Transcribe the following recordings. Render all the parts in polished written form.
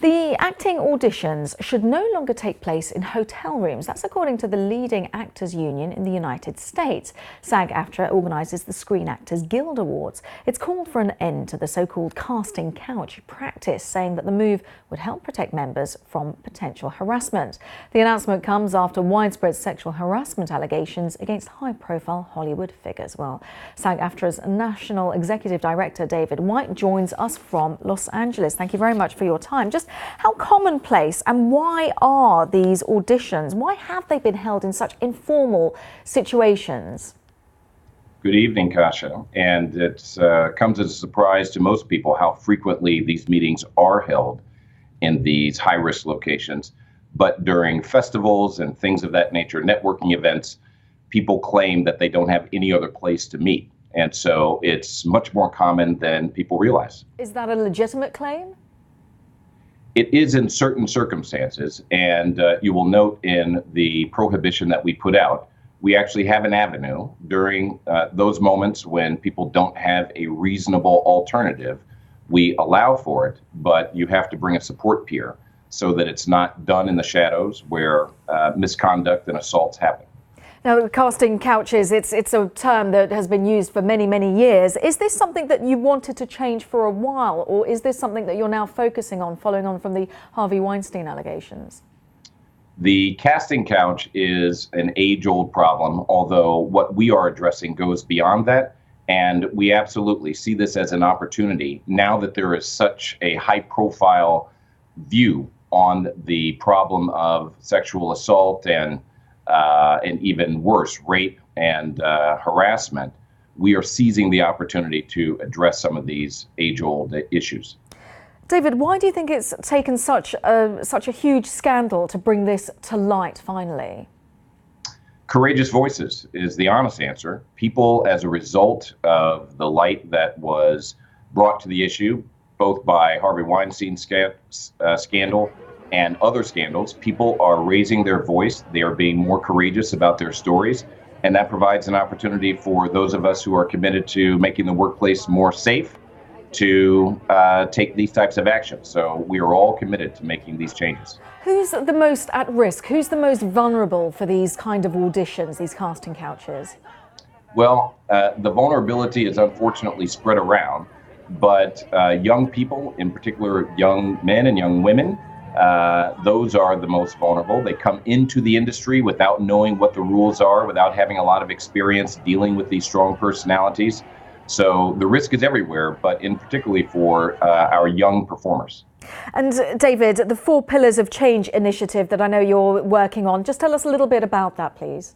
The acting auditions should no longer take place in hotel rooms. That's according to the leading actors union in the United States. SAG-AFTRA organises the Screen Actors Guild Awards. It's called for an end to the so-called casting couch practice, saying that the move would help protect members from potential harassment. The announcement comes after widespread sexual harassment allegations against high-profile Hollywood figures. Well, SAG-AFTRA's National Executive Director David White joins us from Los Angeles. Thank you very much for your time. Just how commonplace and why are these auditions? Why have they been held in such informal situations? Good evening, Kasia. And it comes as a surprise to most people how frequently these meetings are held in these high-risk locations. But during festivals and things of that nature, networking events, people claim that they don't have any other place to meet. And so it's much more common than people realize. Is that a legitimate claim? It is in certain circumstances, and you will note in the prohibition that we put out, we actually have an avenue during those moments when people don't have a reasonable alternative. We allow for it, but you have to bring a support peer so that it's not done in the shadows where misconduct and assaults happen. Now, casting couches, it's a term that has been used for many, many years. Is this something that you wanted to change for a while, or is this something that you're now focusing on, following on from the Harvey Weinstein allegations? The casting couch is an age-old problem, although what we are addressing goes beyond that. And we absolutely see this as an opportunity now that there is such a high-profile view on the problem of sexual assault and even worse, rape and harassment. We are seizing the opportunity to address some of these age-old issues. David, why do you think it's taken such a huge scandal to bring this to light finally? Courageous voices is the honest answer. People, as a result of the light that was brought to the issue, both by Harvey Weinstein scandal and other scandals, people are raising their voice. They are being more courageous about their stories. And that provides an opportunity for those of us who are committed to making the workplace more safe to take these types of actions. So we are all committed to making these changes. Who's the most at risk? Who's the most vulnerable for these kind of auditions, these casting couches? Well, the vulnerability is unfortunately spread around, but young people, in particular young men and young women, those are the most vulnerable. They come into the industry without knowing what the rules are, without having a lot of experience dealing with these strong personalities. So the risk is everywhere, but in particularly for our young performers. And David, the 4 Pillars of Change initiative that I know you're working on, just tell us a little bit about that, please.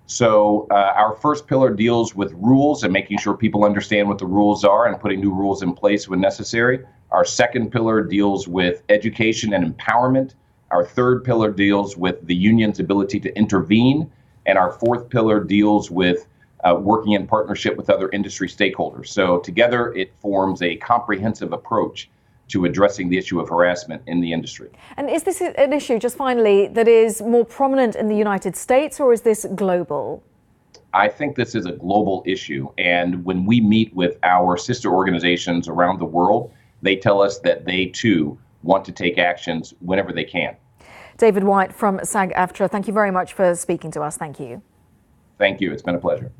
So our first pillar deals with rules and making sure people understand what the rules are and putting new rules in place when necessary. Our second pillar deals with education and empowerment. Our third pillar deals with the union's ability to intervene. And our fourth pillar deals with working in partnership with other industry stakeholders. So together it forms a comprehensive approach to addressing the issue of harassment in the industry. And is this an issue, just finally, that is more prominent in the United States, or is this global? I think this is a global issue. And when we meet with our sister organizations around the world, they tell us that they too want to take actions whenever they can. David White from SAG-AFTRA, thank you very much for speaking to us. Thank you. Thank you. It's been a pleasure.